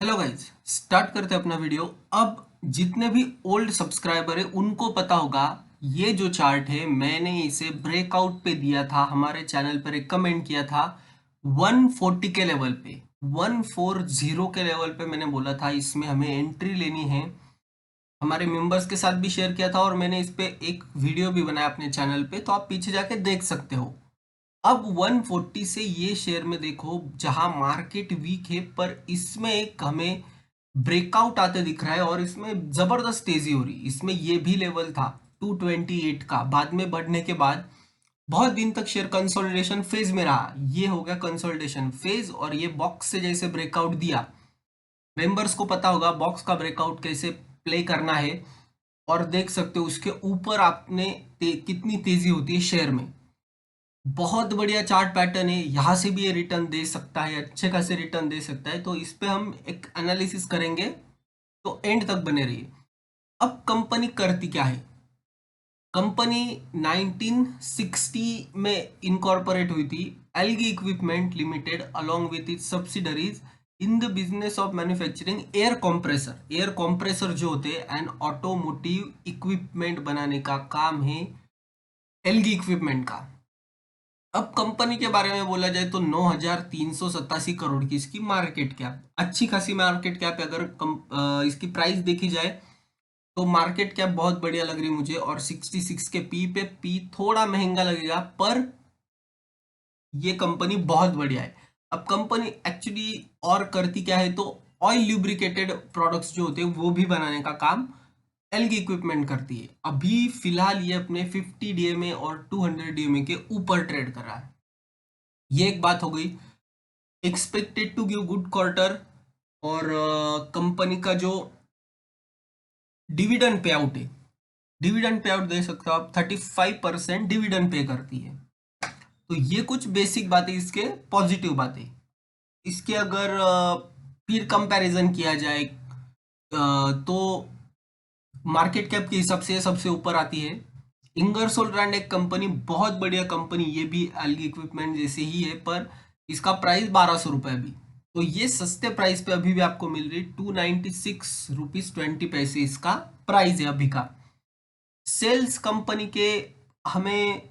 Hello guys, start करते हैं अपना वीडियो। अब जितने भी ओल्ड सब्सक्राइबर है उनको पता होगा, ये जो चार्ट है मैंने इसे ब्रेकआउट पे दिया था, हमारे चैनल पर रिकमेंड किया था 140 के लेवल पे, 140 के लेवल पे मैंने बोला था इसमें हमें एंट्री लेनी है। हमारे मेंबर्स के साथ भी शेयर किया था और मैंने इस पे एक वीडियो भी बनाया अपने चैनल पे, तो आप पीछे जाके देख सकते हो। अब 140 से ये शेयर में देखो, जहां मार्केट वीक है पर इसमें एक हमें ब्रेकआउट आते दिख रहा है और इसमें जबरदस्त तेजी हो रही। इसमें ये भी लेवल था 228 का, बाद में बढ़ने के बाद बहुत दिन तक शेयर कंसोलिडेशन फेज में रहा। ये हो गया कंसोलिडेशन फेज और ये बॉक्स से जैसे ब्रेकआउट दिया, मेंबर्स को पता होगा बॉक्स का ब्रेकआउट कैसे प्ले करना है। और देख सकते हो उसके ऊपर आपने कितनी तेजी होती है शेयर में। बहुत बढ़िया चार्ट पैटर्न है, यहाँ से भी ये रिटर्न दे सकता है, अच्छे खासे रिटर्न दे सकता है, तो इस पे हम एक एनालिसिस करेंगे, तो एंड तक बने रहिए। अब कंपनी करती क्या है? कंपनी 1960 में इनकॉर्पोरेट हुई थी, algae equipment limited along with its subsidiaries in the business of manufacturing air compressor जो होते हैं एंड ऑटोमोटिव इक्विपमेंट बनाने का काम है एल्गी इक्विपमेंट का। अब कंपनी के बारे में बोला जाए तो 9,387 करोड़ की इसकी मार्केट कैप, अच्छी खासी मार्केट कैप है। अगर इसकी प्राइस देखी जाए तो मार्केट कैप बहुत बढ़िया लग रही मुझे, और 66 के पी थोड़ा महंगा लगेगा, पर ये कंपनी बहुत बढ़िया है। अब कंपनी एक्चुअली और करती क्या है, तो ऑयल ल्यूब्रिकेटेड प्रोडक्ट्स जो होते हैं वो भी बनाने का काम एल्गी इक्विपमेंट करती है। अभी फिलहाल ये अपने 50 डीएमए और 200 डीएमए के ऊपर ट्रेड कर रहा है। ये एक बात हो गई। Expected to give good quarter, और कंपनी का जो डिविडेंड पे आउट है, डिविडेंड पे आउट दे सकते हो आप, 35% डिविडेंड पे करती है। तो ये कुछ बेसिक बातें, इसके पॉजिटिव बातें। इसके अगर फिर कंपैरिजन किया जाए तो मार्केट कैप के हिसाब से ये सबसे ऊपर आती है। इंगरसोल ब्रांड एक कंपनी, बहुत बढ़िया कंपनी, ये भी एल्गी इक्विपमेंट जैसे ही है, पर इसका प्राइस 1200 रुपये अभी। तो ये सस्ते प्राइस पे अभी भी आपको मिल रही, 296 रुपीज 20 पैसे इसका प्राइस है अभी का। सेल्स कंपनी के हमें,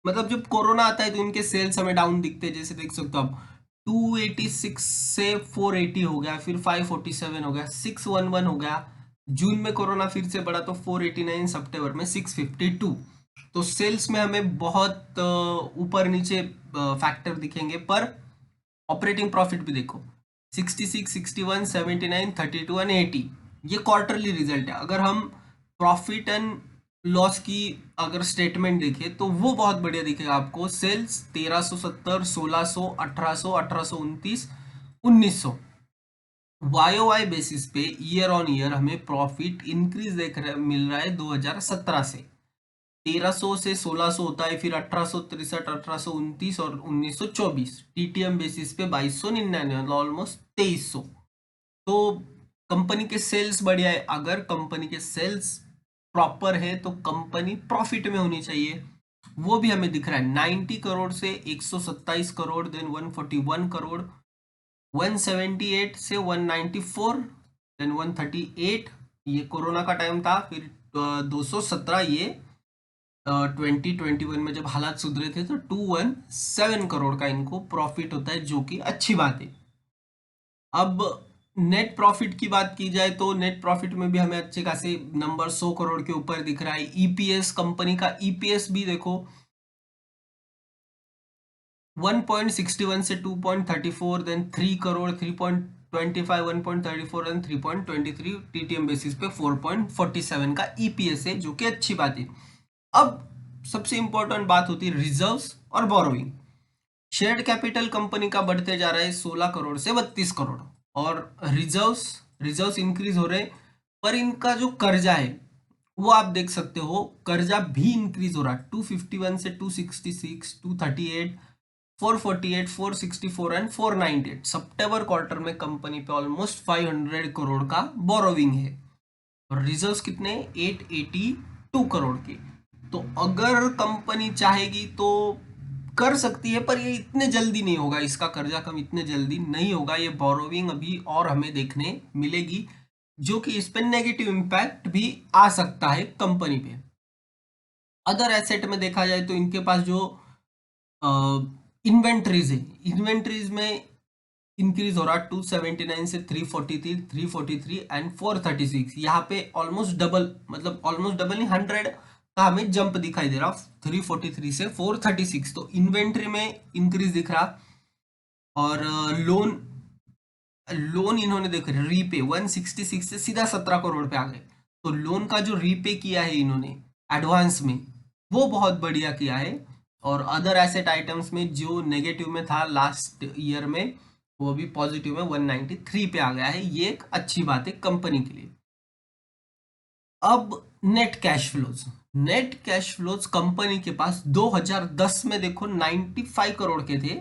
मतलब जब कोरोना आता है तो इनके सेल्स हमें डाउन दिखते हैं, जैसे देख सकते हो आप, 286 से 480 हो गया, फिर 547 हो गया, 611 हो गया। जून में कोरोना फिर से बढ़ा तो 489, सितंबर में 652। तो सेल्स में हमें बहुत ऊपर नीचे फैक्टर दिखेंगे, पर ऑपरेटिंग प्रॉफिट भी देखो, 66, 61, 79, 32 एंड 80। ये क्वार्टरली रिजल्ट है। अगर हम प्रॉफिट एंड लॉस की अगर स्टेटमेंट देखें तो वो बहुत बढ़िया दिखेगा आपको। Sales 1370, 1600, 1800, 1829, 1900। Y O Y basis पे ईयर ऑन ईयर हमें प्रॉफिट इंक्रीज मिल रहा है 2017 से। 1300 से 1600 होता है, फिर 1863, 1829 और 1924। टीटीएम बेसिस पे 2299, मतलब ऑलमोस्ट 2300। तो कंपनी के सेल्स बढ़िया है। अगर कंपनी के सेल्स प्रॉपर है तो कंपनी प्रॉफिट में होनी चाहिए, वो भी हमें दिख रहा है। 90 करोड़ से 127 करोड़, देन 141 करोड़, 178 से 194, देन 138। ये कोरोना का टाइम था। फिर 217, ये 2021 में जब हालात सुधरे थे, तो 217 करोड़ का इनको प्रॉफिट होता है, जो कि अच्छी बात है। अब नेट प्रॉफिट की बात की जाए तो नेट प्रॉफिट में भी हमें अच्छे खासे नंबर 100 करोड़ के ऊपर दिख रहा है। ईपीएस, कंपनी का ईपीएस भी देखो, 1.61 से 2.34, then 3 crore, 3.25, 1.34 and 3.23। TTM basis पे 4.47 का ईपीएस है, जो कि अच्छी बात है। अब सबसे इंपॉर्टेंट बात होती है रिजर्व्स और बोरोइंग। शेयर्ड कैपिटल कंपनी का बढ़ते जा रहा है 16 करोड़ से 32 करोड़, और रिजर्व्स रिजर्व्स इंक्रीज हो रहे हैं। पर इनका जो कर्जा है वो आप देख सकते हो, कर्जा भी इंक्रीज हो रहा है, 251 से 266, 238, 448, 464 एंड 498। सितंबर क्वार्टर में कंपनी पे ऑलमोस्ट 500 करोड़ का बोरोविंग है, और रिजर्व्स कितने, 882 करोड़ के। तो अगर कंपनी चाहेगी तो कर सकती है, पर ये इतने जल्दी नहीं होगा, इसका कर्जा कम इतने जल्दी नहीं होगा। ये बोरोविंग अभी और हमें देखने मिलेगी, जो कि इस पे नेगेटिव इम्पैक्ट भी आ सकता है कंपनी पे। अदर एसेट में देखा जाए तो इनके पास जो इन्वेंट्रीज है, इन्वेंट्रीज में इंक्रीज हो रहा 279 से 343, 343 एंड 436। यहाँ पे ऑलमोस्ट डबल, मतलब ऑलमोस्ट डबल नहीं, 100 का हमें जंप दिखाई दे रहा, 343 से 436। तो इन्वेंट्री में इंक्रीज दिख रहा। और लोन लोन इन्होंने देखो रीपे 166 से सीधा 17 करोड़ पे आ गए। तो लोन का जो रीपे किया है इन्होंने एडवांस में, वो बहुत बढ़िया किया है। और अदर एसेट आइटम्स में जो नेगेटिव में था लास्ट ईयर में, वो भी पॉजिटिव में 193 पे आ गया है। ये एक अच्छी बात है कंपनी के लिए। अब net cash flows, net cash flows company के पास 2010 में देखो 95 करोड़ के थे,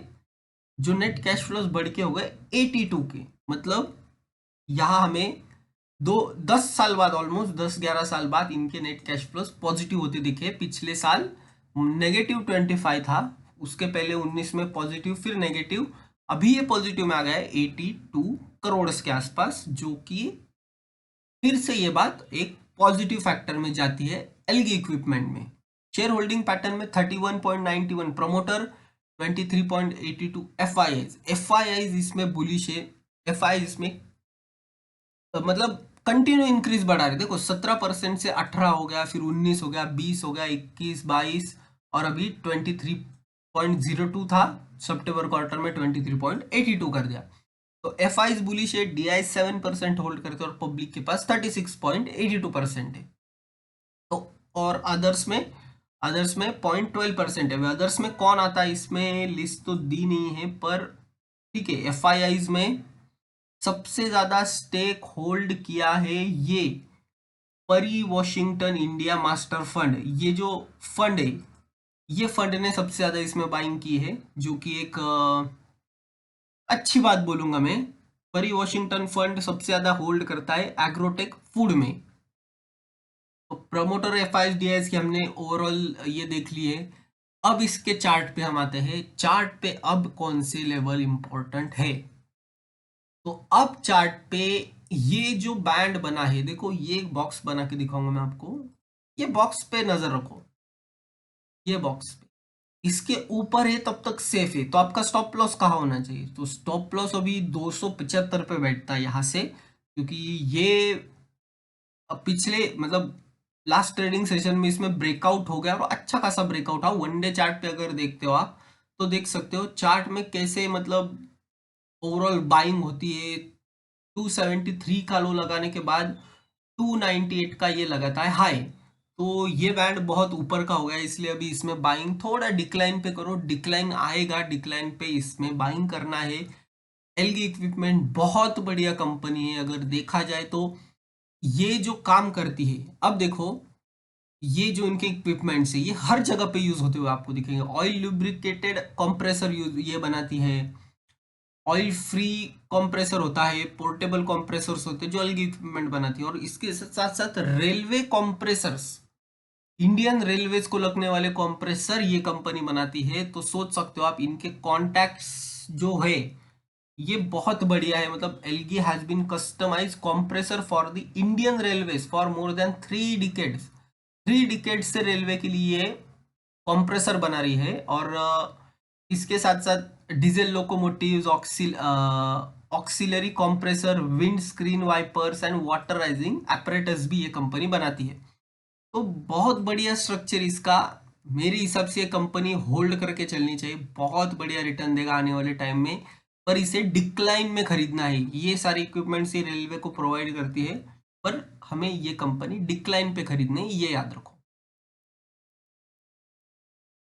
जो नेट कैश फ्लोज बढ़ के हो गए 82 के। मतलब यहाँ हमें 10 साल बाद, ऑलमोस्ट 10-11 साल बाद इनके नेट कैश फ्लोज पॉजिटिव होते दिखे। पिछले साल -25 था, उसके पहले 19 में पॉजिटिव, फिर नेगेटिव, अभी ये पॉजिटिव में आ गया है 82 करोड़ के आसपास, जो कि फिर से ये बात एक पॉजिटिव फैक्टर में जाती है एलगी इक्विपमेंट में। शेयर होल्डिंग पैटर्न में 31.91 प्रमोटर, 23.82 एफआईआईज इसमें बुलिश है। एफआई इसमें मतलब कंटिन्यू इंक्रीज बढ़ा रहे, देखो 17% से 18 हो गया, फिर 19 हो गया, 20 हो गया, 21, 22, और अभी 23.02 था सितंबर क्वार्टर में 23.82 कर दिया। तो एफ आई बुलिश है, डी आई 7% होल्ड करते हैं और पब्लिक के पास 36.82% है। तो और अदर्स में 0.12% है। अदर्स में कौन आता है, इसमें लिस्ट तो दी नहीं है, पर ठीक है। एफ आई आईज में सबसे ज्यादा स्टेक होल्ड किया है ये परी वॉशिंगटन इंडिया मास्टर फंड। ये जो फंड है, ये फंड ने सबसे ज्यादा इसमें बाइंग की है, जो कि एक अच्छी बात बोलूंगा मैं। परी वॉशिंगटन फंड सबसे ज्यादा होल्ड करता है एग्रोटेक फूड में। तो promoter F I D S की हमने ओवरऑल ये देख ली है। अब इसके चार्ट पे हम आते हैं। चार्ट पे अब कौन से लेवल इंपॉर्टेंट है, तो अब चार्ट पे ये जो बैंड बना है, देखो ये एक बॉक्स बना के दिखाऊंगा मैं आपको। ये बॉक्स पे नजर रखो, ये बॉक्स पे इसके ऊपर है तब तक सेफ है। तो आपका स्टॉप लॉस कहाँ होना चाहिए, तो स्टॉप लॉस अभी 275 पे बैठता है यहाँ से, क्योंकि ये अब पिछले मतलब लास्ट ट्रेडिंग सेशन में इसमें ब्रेकआउट हो गया और अच्छा खासा ब्रेकआउट हुआ। वन डे चार्ट पे अगर देखते हो आप, तो देख सकते हो चार्ट में कैसे मतलब ओवरऑल बाइंग होती है। 273 का लो लगाने के बाद 298 का ये लगाता है हाई। तो ये बैंड बहुत ऊपर का हो गया, इसलिए अभी इसमें बाइंग थोड़ा डिक्लाइन पे करो। डिक्लाइन आएगा, डिक्लाइन पे इसमें बाइंग करना है। एलगी इक्विपमेंट बहुत बढ़िया कंपनी है, अगर देखा जाए तो ये जो काम करती है। अब देखो ये जो इनके इक्विपमेंट्स है, ये हर जगह पे यूज होते हुए आपको दिखेंगे। ऑयल लुब्रिकेटेड कंप्रेसर यूज ये बनाती है। ऑयल फ्री कंप्रेसर होता है, पोर्टेबल कंप्रेसर्स होते हैं जो अलग इक्विपमेंट बनाती है। और इसके साथ साथ रेलवे कंप्रेसर्स, इंडियन रेलवेज को लगने वाले कंप्रेसर ये कंपनी बनाती है। तो सोच सकते हो आप इनके कॉन्टैक्ट्स जो है ये बहुत बढ़िया है। मतलब Elgi has been customise compressor for the Indian railways for more than 3 decades. 3 decades से रेलवे के लिए कंप्रेसर बना रही है। और इसके साथ साथ diesel locomotives, auxiliary compressor, wind screen wipers and water raising apparatus भी ये कंपनी बनाती है। तो बहुत बढ़िया स्ट्रक्चर इसका। मेरे हिसाब से ये कंपनी होल्ड करके चलनी चाहिए, बहुत बढ़िया रिटर्न देगा आने वाले टाइम में। पर इसे डिक्लाइन में खरीदना है। ये सारे इक्विपमेंट्स ये रेलवे को प्रोवाइड करती है, पर हमें ये कंपनी डिक्लाइन पे खरीदनी है, ये याद रखो।